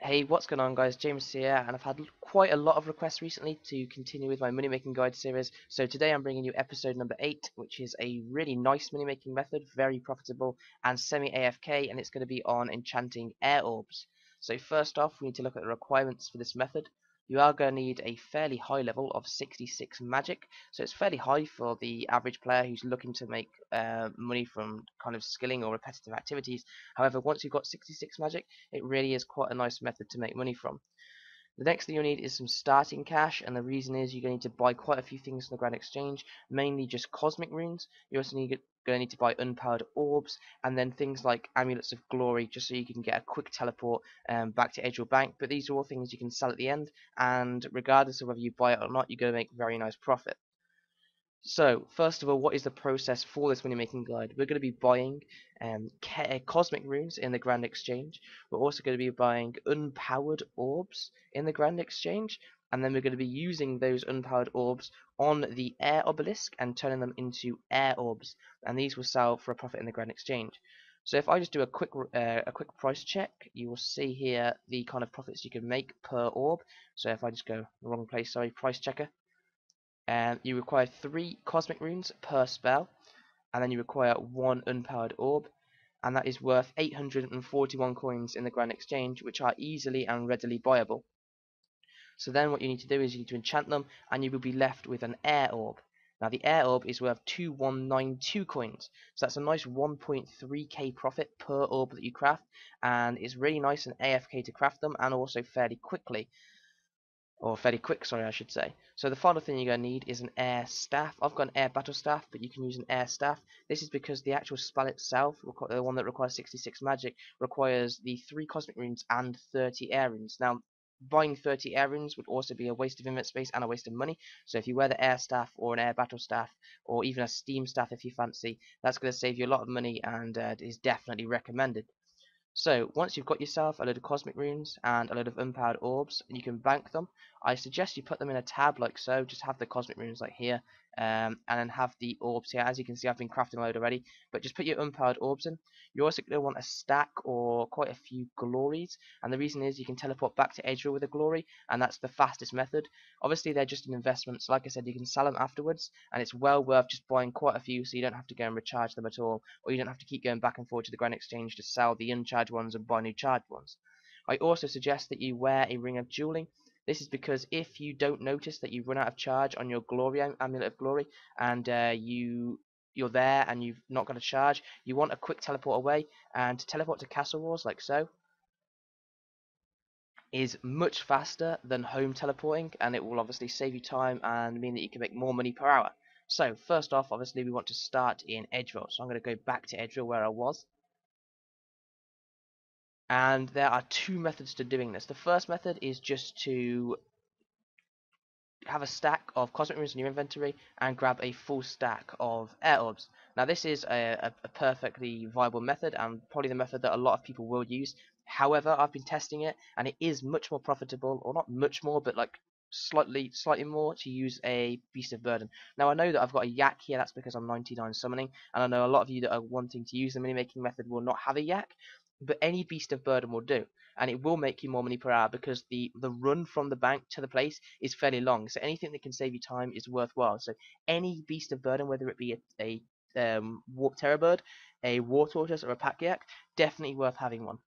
Hey, what's going on guys? James here, and I've had quite a lot of requests recently to continue with my money making guide series. So today I'm bringing you episode number 8, which is a really nice money making method, very profitable and semi AFK, and it's going to be on enchanting air orbs. So first off, we need to look at the requirements for this method. You are going to need a fairly high level of 66 magic, so it's fairly high for the average player who's looking to make money from kind of skilling or repetitive activities. However, once you've got 66 magic, it really is quite a nice method to make money from. The next thing you'll need is some starting cash, and the reason is you're going to need to buy quite a few things from the Grand Exchange, mainly just cosmic runes. You also going to need to buy unpowered orbs, and then things like amulets of glory, just so you can get a quick teleport back to Edgewell Bank. But these are all things you can sell at the end, and regardless of whether you buy it or not, you're going to make very nice profit. So, first of all, what is the process for this money making guide? We're going to be buying cosmic runes in the Grand Exchange. We're also going to be buying unpowered orbs in the Grand Exchange. And then we're going to be using those unpowered orbs on the air obelisk and turning them into air orbs. And these will sell for a profit in the Grand Exchange. So if I just do a quick price check, you will see here the kind of profits you can make per orb. So if I just go wrong place, sorry, price checker. You require 3 cosmic runes per spell, and then you require 1 unpowered orb, and that is worth 841 coins in the Grand Exchange, which are easily and readily buyable. So then what you need to do is you need to enchant them, and you will be left with an air orb. Now the air orb is worth 2192 coins, so that's a nice 1.3k profit per orb that you craft, and it's really nice and AFK to craft them, and also fairly quickly. Or fairly quick, sorry, I should say. So the final thing you're going to need is an air staff. I've got an air battle staff, but you can use an air staff. This is because the actual spell itself, the one that requires 66 magic, requires the 3 cosmic runes and 30 air runes. Now, buying 30 air runes would also be a waste of inventory space and a waste of money. So if you wear the air staff or an air battle staff, or even a steam staff if you fancy, that's going to save you a lot of money and is definitely recommended. So, once you've got yourself a load of cosmic runes and a load of unpowered orbs, and you can bank them, I suggest you put them in a tab like so, just have the cosmic runes like here, and then have the orbs here. As you can see, I've been crafting a load already, but just put your unpowered orbs in. You're also going to want a stack or quite a few glories, and the reason is you can teleport back to Edgewell with a glory, and that's the fastest method. Obviously, they're just an investment, so like I said, you can sell them afterwards, and it's well worth just buying quite a few so you don't have to go and recharge them at all, or you don't have to keep going back and forth to the Grand Exchange to sell the uncharged ones and buy new charged ones. I also suggest that you wear a ring of dueling. This is because if you don't notice that you run out of charge on your glory amulet of glory, and you're there and you've not got a charge, you want a quick teleport away, and to teleport to Castle Wars like so is much faster than home teleporting, and it will obviously save you time and mean that you can make more money per hour. So first off, obviously we want to start in Edgewell, so I'm going to go back to Edgewell where I was. And there are 2 methods to doing this. The first method is just to have a stack of cosmic runes in your inventory and grab a full stack of air orbs. Now this is a perfectly viable method, and probably the method that a lot of people will use. However, I've been testing it and it is much more profitable, or not much more, but like slightly more, to use a Beast of Burden. Now I know that I've got a yak here, that's because I'm 99 summoning, and I know a lot of you that are wanting to use the mini making method will not have a yak, but any Beast of Burden will do, and it will make you more money per hour because the run from the bank to the place is fairly long. So anything that can save you time is worthwhile. So any Beast of Burden, whether it be a Warp Terror Bird, a War Tortoise, or a Pack Yak, definitely worth having one.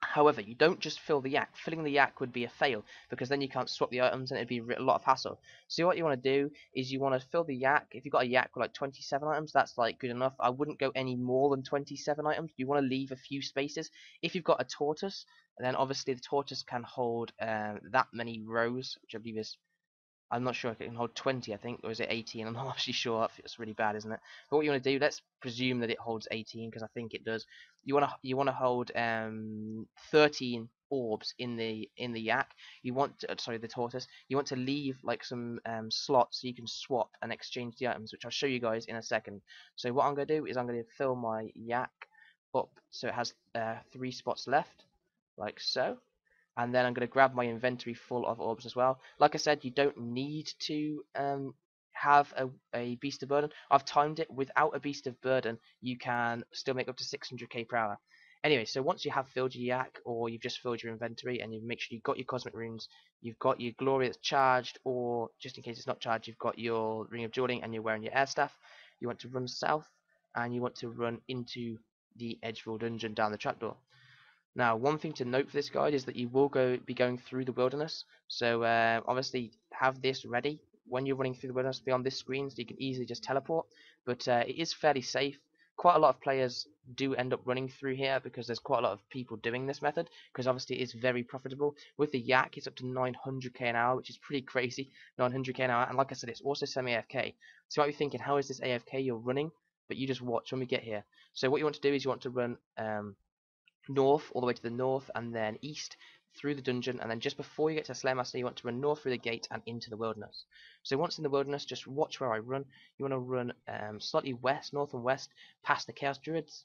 However, you don't just fill the yak. Filling the yak would be a fail because then you can't swap the items and it'd be a lot of hassle. So what you want to do is you want to fill the yak. If you've got a yak with like 27 items, that's like good enough. I wouldn't go any more than 27 items. You want to leave a few spaces. If you've got a tortoise, then obviously the tortoise can hold that many rows, which I believe is, I'm not sure if it can hold 20, I think, or is it 18? I'm not actually sure. It's really bad, isn't it? But what you want to do, let's presume that it holds 18, because I think it does. You want to hold 13 orbs in the yak. You want to, sorry, the tortoise. You want to leave like some slots so you can swap and exchange the items, which I'll show you guys in a second. So what I'm going to do is I'm going to fill my yak up so it has 3 spots left, like so, and then I'm going to grab my inventory full of orbs as well. Like I said, you don't need to have a Beast of Burden. I've timed it. Without a Beast of Burden, you can still make up to 600k per hour. Anyway, so once you have filled your yak, or you've just filled your inventory, and you make sure you've got your cosmic runes, you've got your glory that's charged, or just in case it's not charged, you've got your ring of jewelling and you're wearing your air staff. You want to run south, and you want to run into the Edgeville dungeon down the trapdoor. Now, one thing to note for this guide is that you will be going through the wilderness, so obviously have this ready when you're running through the wilderness beyond this screen, so you can easily just teleport. But it is fairly safe. Quite a lot of players do end up running through here because there's quite a lot of people doing this method, because obviously it is very profitable. With the yak, it's up to 900k an hour, which is pretty crazy, 900k an hour, and like I said, it's also semi-AFK. So you might be thinking, how is this AFK? You're running, but you just watch when we get here. So what you want to do is you want to run north, all the way to the north, and then east through the dungeon, and then just before you get to Slaymaster, you want to run north through the gate and into the wilderness. So once in the wilderness, just watch where I run. You want to run slightly west, north and west, past the Chaos Druids.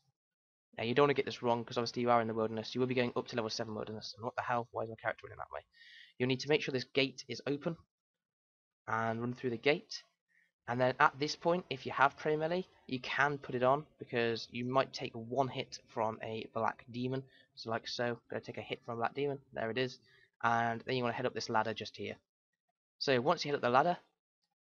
Now you don't want to get this wrong, because obviously you are in the wilderness. You will be going up to level 7 wilderness, and what the hell, why is my character running that way? You'll need to make sure this gate is open, and run through the gate. And then at this point, if you have Prey Melee, you can put it on, because you might take one hit from a black demon. So like so, going to take a hit from a black demon, there it is. And then you want to head up this ladder just here. So once you hit up the ladder,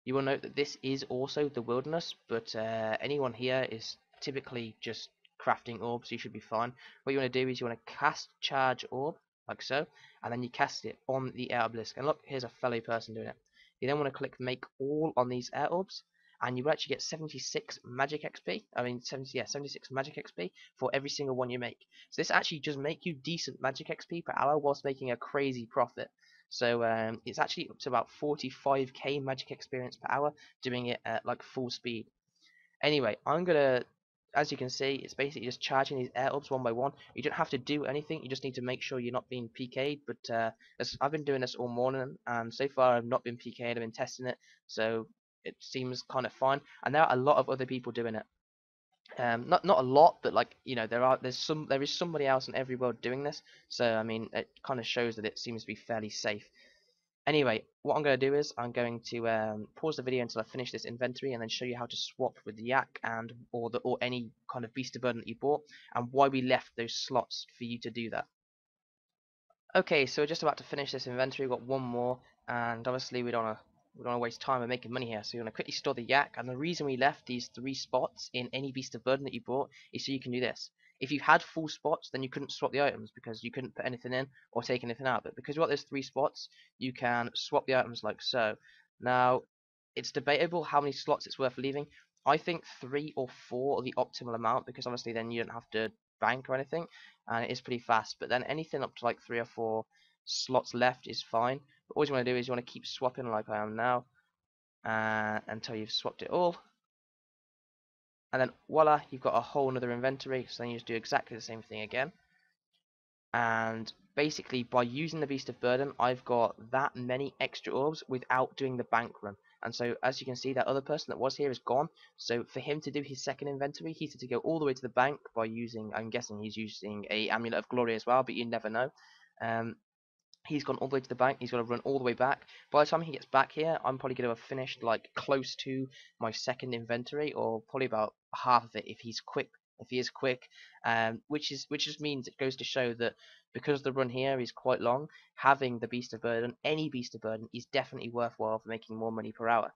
you will note that this is also the wilderness, but anyone here is typically just crafting orbs, so you should be fine. What you want to do is you want to cast Charge Orb, like so, and then you cast it on the Air Obelisk. And look, here's a fellow person doing it. You then want to click Make All on these Air Orbs, and you will actually get 76 magic XP. I mean, 76 magic XP for every single one you make. So this actually does make you decent magic XP per hour whilst making a crazy profit. So it's actually up to about 45k magic experience per hour doing it at like full speed. Anyway, I'm gonna, as you can see, it's basically just charging these air orbs one by one. You don't have to do anything, you just need to make sure you're not being PK'd, but I've been doing this all morning, and so far I've not been PK'd, I've been testing it, so it seems kind of fine, and there are a lot of other people doing it. Not a lot, but like, you know, there is somebody else in every world doing this, so I mean it kind of shows that it seems to be fairly safe. Anyway, what I'm going to do is I'm going to pause the video until I finish this inventory, and then show you how to swap with the yak or any kind of beast of burden that you bought, and why we left those slots for you to do that. Okay, so we're just about to finish this inventory. We've got one more, and obviously we don't want to waste time and making money here. So you want to quickly store the yak, and the reason we left these 3 spots in any beast of burden that you bought is so you can do this. If you had full spots, then you couldn't swap the items because you couldn't put anything in or take anything out. But because you got those 3 spots, you can swap the items like so. Now, it's debatable how many slots it's worth leaving. I think 3 or 4 are the optimal amount, because obviously then you don't have to bank or anything, and it is pretty fast. But then anything up to like 3 or 4 slots left is fine. But all you want to do is you want to keep swapping like I am now, until you've swapped it all, and then voila, you've got a whole another inventory. So then you just do exactly the same thing again. And basically, by using the Beast of Burden, I've got that many extra orbs without doing the bank run. And so, as you can see, that other person that was here is gone. So for him to do his second inventory, he had to go all the way to the bank by using, I'm guessing he's using a Amulet of Glory as well, but you never know. He's gone all the way to the bank. He's got to run all the way back. By the time he gets back here, I'm probably going to have finished like close to my second inventory, or probably about half of it if he's quick. If he is quick, which just means it goes to show that because the run here is quite long, having the Beast of Burden, any Beast of Burden, is definitely worthwhile for making more money per hour.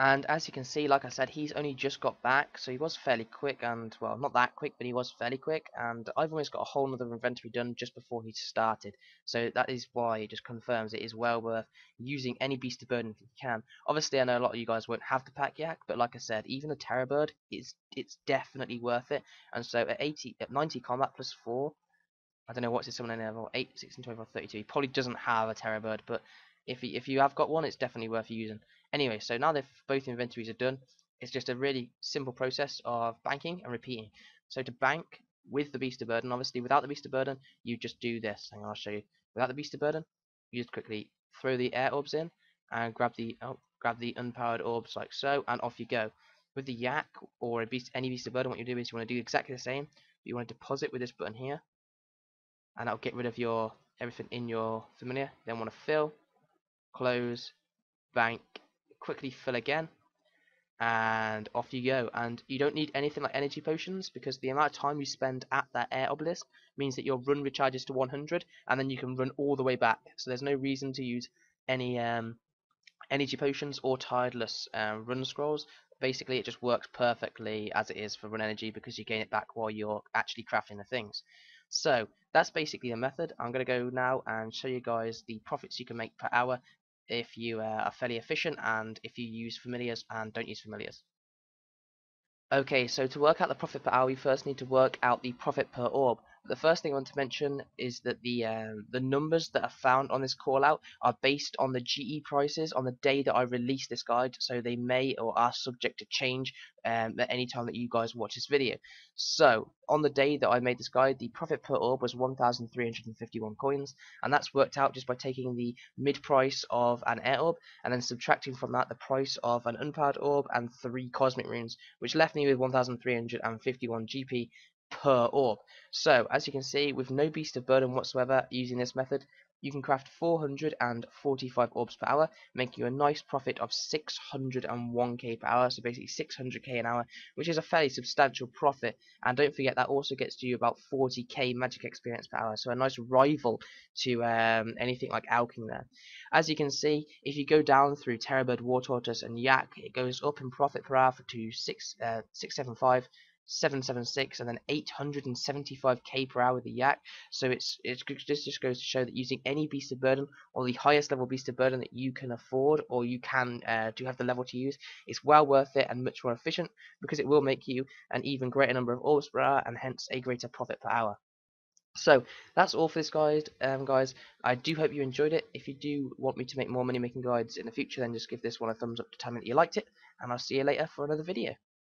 And as you can see, like I said, he's only just got back, so he was fairly quick, and, well, not that quick, but he was fairly quick, and I've almost got a whole other inventory done just before he started, so that is why it just confirms it is well worth using any Beast of Burden if you can. Obviously, I know a lot of you guys won't have the pack yak, but like I said, even a Terror Bird, it's definitely worth it, and so at 90 combat plus 4, I don't know what's his summon level, 8, 16, 24, 32. He probably doesn't have a Terror Bird, but if you have got one, it's definitely worth using. Anyway, so now that both inventories are done, it's just a really simple process of banking and repeating. So to bank with the Beast of Burden, obviously without the Beast of Burden, you just do this. Hang on, I'll show you. Without the Beast of Burden, you just quickly throw the air orbs in and grab the unpowered orbs like so, and off you go. With the yak or any Beast of Burden, what you do is you want to do exactly the same. But you want to deposit with this button here, and that'll get rid of everything in your familiar. Then want to fill, close, bank, quickly fill again, and off you go. And you don't need anything like energy potions, because the amount of time you spend at that air obelisk means that your run recharges to 100, and then you can run all the way back. So there's no reason to use any energy potions or tideless run scrolls. Basically, it just works perfectly as it is for run energy, because you gain it back while you're actually crafting the things. So that's basically the method. I'm going to go now and show you guys the profits you can make per hour if you are fairly efficient, and if you use familiars and don't use familiars. Okay, so to work out the profit per hour, we first need to work out the profit per orb. The first thing I want to mention is that the numbers that are found on this call out are based on the GE prices on the day that I release this guide, so they may or are subject to change at any time that you guys watch this video. So on the day that I made this guide, the profit per orb was 1,351 coins, and that's worked out just by taking the mid price of an air orb and then subtracting from that the price of an unpowered orb and 3 cosmic runes, which left me with 1,351 GP per orb. So, as you can see, with no beast of burden whatsoever using this method, you can craft 445 orbs per hour, making you a nice profit of 601k per hour, so basically 600k an hour, which is a fairly substantial profit. And don't forget, that also gets you about 40k magic experience per hour, so a nice rival to anything like Alking there. As you can see, if you go down through Terrorbird, War Tortoise, and Yak, it goes up in profit per hour to 675, 776, and then 875k per hour with the Yak. So this just goes to show that using any beast of burden, or the highest level beast of burden that you can afford, or you can do have the level to use, is well worth it and much more efficient, because it will make you an even greater number of orbs per hour, and hence a greater profit per hour. So that's all for this guide, guys. I do hope you enjoyed it. If you do want me to make more money making guides in the future, then just give this one a thumbs up to tell me that you liked it, and I'll see you later for another video.